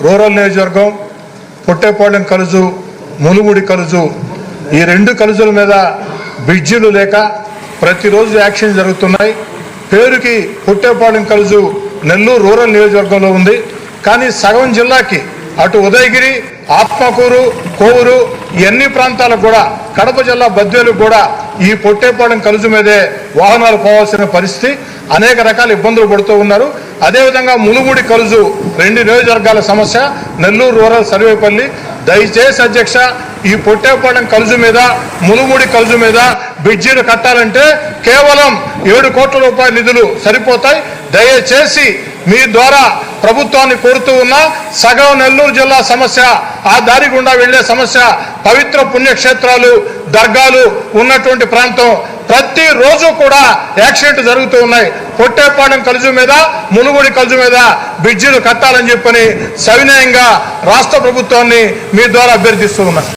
Rural నియోజకవర్గం పొట్టేపాలెం కలుజు ములుముడి కలుజు ఈ రెండు కలుజుల మీద బ్రిడ్జిలు లేక ప్రతిరోజు యాక్షన్ జరుగుతున్నాయి. పేరుకి పొట్టేపాలెం కలుజు నెల్లూరు రూరల్ నియోజకవర్గంలో ఉంది. కానీ సగం జిల్లాకి అటు ఉదయగిరి, ఆత్మకూరు, కోవూరు ఇన్ని ప్రాంతాలకు కూడా కడప జిల్లా బద్వేలు కూడా ఈ పొట్టేపాలెం కలుజు మీదే వాహనాలు పోవాల్సిన పరిస్థితి, అనేక రకాల ఇబ్బందులు పడుతూ ఉన్నారు. అదేవిధంగా ములుముడి కలుజు రెండు నియోజకవర్గాల సమస్య, నెల్లూరు రూరల్ సర్వేపల్లి. దయచేసి అధ్యక్ష, ఈ పొట్టేపాలెం కలుజు మీద ములుముడి కలుజు మీద బ్రిడ్జీలు కట్టాలంటే కేవలం 7 కోట్ల రూపాయల నిధులు సరిపోతాయి. దయచేసి మీ ద్వారా ప్రభుత్వాన్ని కోరుతూ ఉన్నా, సగం నెల్లూరు జిల్లా సమస్య, ఆ దారి గుండా వెళ్లే సమస్య, పవిత్ర పుణ్యక్షేత్రాలు దర్గాలు ఉన్నటువంటి ప్రాంతం, ప్రతిరోజు కూడా యాక్సిడెంట్ జరుగుతూ ఉన్నాయి. పొట్టేపాలెం కలుజు మీద ములుముడి కలుజు మీద బ్రిడ్జీలు కట్టాలని చెప్పని సవినయంగా రాష్ట్ర ప్రభుత్వాన్ని మీ ద్వారా అభ్యర్థిస్తూ ఉన్నా.